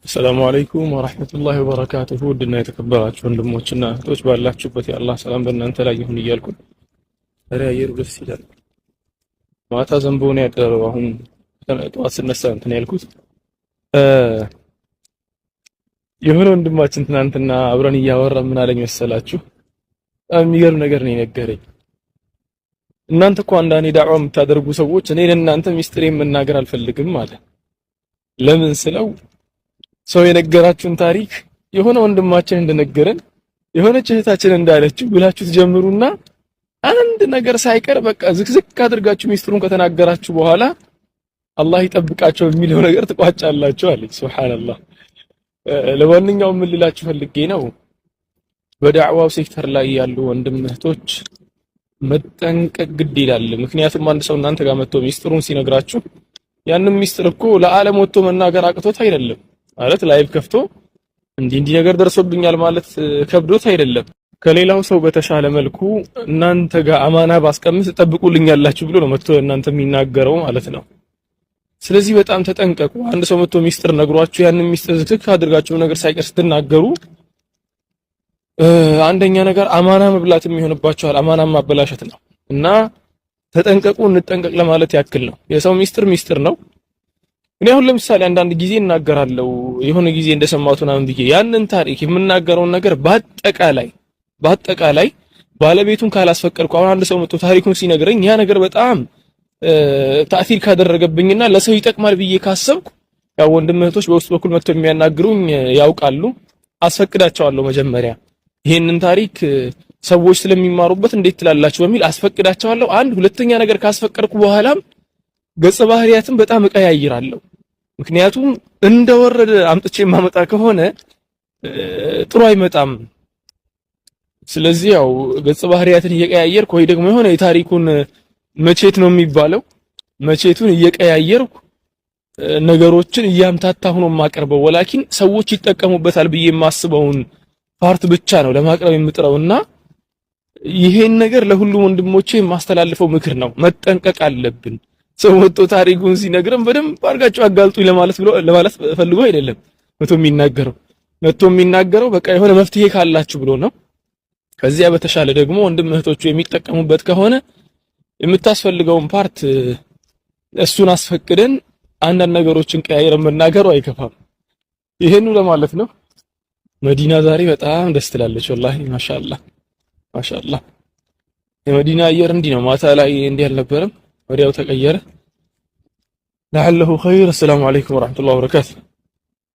السلام عليكم ورحمة الله وبركاته. ودنا يتكبرات وندموچنا توش ባላችሁበት የአላህ ሰላም በእናንተ ላይ ይሁን እያልኩ አሪያየሩ ደስ ይላል። ማታ ዘንቦ ነው ያደረው። አሁን ጠዋት ስነሳ እንትን ያልኩት የሆነ ወንድማችን ትናንትና አብረን እያወራ ምን አለኝ መሰላችሁ? የሚገርም ነገር ነው የነገረኝ። እናንተ እኮ አንዳንዴ ዳዕዋ የምታደርጉ ሰዎች እኔ ለእናንተ ሚስጥሬን መናገር አልፈልግም አለ። ለምን ስለው ሰው የነገራችሁን ታሪክ የሆነ ወንድማችን እንደነገረን የሆነች እህታችን እንዳለችው ብላችሁ ትጀምሩና አንድ ነገር ሳይቀር በቃ ዝክዝክ አድርጋችሁ ሚስጥሩን ከተናገራችሁ በኋላ አላህ ይጠብቃቸው የሚለው ነገር ትቋጫላችሁ አለኝ። ሱብሃንአላህ። ለማንኛውም ምን ልላችሁ ፈልጌ ነው፣ በዳዕዋው ሴክተር ላይ ያሉ ወንድም እህቶች መጠንቀቅ ግድ ይላል። ምክንያቱም አንድ ሰው እናንተ ጋር መጥቶ ሚስጥሩን ሲነግራችሁ ያንን ሚስጥር እኮ ለዓለም ወጥቶ መናገር አቅቶት አይደለም ማለት ላይቭ ከፍቶ እንዲህ ነገር ደርሶብኛል ማለት ከብዶት አይደለም። ከሌላው ሰው በተሻለ መልኩ እናንተ ጋር አማና ባስቀምጥ ተጠብቁልኛላችሁ ብሎ ነው መጥቶ እናንተ የሚናገረው ማለት ነው። ስለዚህ በጣም ተጠንቀቁ። አንድ ሰው መጥቶ ሚስጥር ነግሯችሁ ያንን ሚስጥር ዝክክ አድርጋችሁ ነገር ሳይቀር ስትናገሩ አንደኛ ነገር አማና መብላት የሚሆንባችኋል፣ አማና ማበላሸት ነው እና ተጠንቀቁ። እንጠንቀቅ ለማለት ያክል ነው። የሰው ሚስጥር ነው። እኔ አሁን ለምሳሌ አንዳንድ ጊዜ እናገራለሁ የሆነ ጊዜ እንደሰማሁት ምናምን ብዬ ያንን ታሪክ የምናገረውን ነገር በአጠቃላይ ባለቤቱን ካላስፈቀድኩ አሁን አንድ ሰው መጥቶ ታሪኩን ሲነግረኝ ያ ነገር በጣም ተአሲር ካደረገብኝና ለሰው ይጠቅማል ብዬ ካሰብኩ ያው ወንድም እህቶች በውስጥ በኩል መጥቶ የሚያናግሩኝ ያውቃሉ። አስፈቅዳቸዋለሁ። መጀመሪያ ይሄንን ታሪክ ሰዎች ስለሚማሩበት እንዴት ትላላችሁ በሚል አስፈቅዳቸዋለሁ። አንድ ሁለተኛ ነገር ካስፈቀድኩ በኋላም ገጸ ባህሪያትን በጣም እቀያይራለሁ። ምክንያቱም እንደወረደ አምጥቼ ማመጣ ከሆነ ጥሩ አይመጣም። ስለዚህ ያው ገጸ ባህሪያትን እየቀያየርኩ ወይ ደግሞ የሆነ የታሪኩን መቼት ነው የሚባለው መቼቱን እየቀያየርኩ ነገሮችን እያምታታሁ ነው የማቀርበው። ወላኪን ሰዎች ይጠቀሙበታል ብዬ የማስበውን ፓርት ብቻ ነው ለማቅረብ የምጥረውና ይሄን ነገር ለሁሉም ወንድሞቼ የማስተላልፈው ምክር ነው። መጠንቀቅ አለብን። ሰው ወጥቶ ታሪኩን ሲነግረን በደንብ አድርጋችሁ አጋልጡኝ ለማለት ፈልጎ አይደለም መጥቶ የሚናገረው በቃ የሆነ መፍትሄ ካላችሁ ብሎ ነው። ከዚያ በተሻለ ደግሞ ወንድም እህቶቹ የሚጠቀሙበት ከሆነ የምታስፈልገውን ፓርት እሱን አስፈቅደን አንዳንድ ነገሮችን ቀያይረን መናገሩ አይከፋም። ይሄኑ ለማለት ነው። መዲና ዛሬ በጣም ደስ ትላለች ወላሂ ማሻአላህ። የመዲና አየር እንዲህ ነው። ማታ ላይ እንዲህ አልነበረም፣ ወዲያው ተቀየረ። ለዓለሁ ኸይር። አሰላሙ አለይኩም ወራህመቱላሂ ወበረካቱሁ።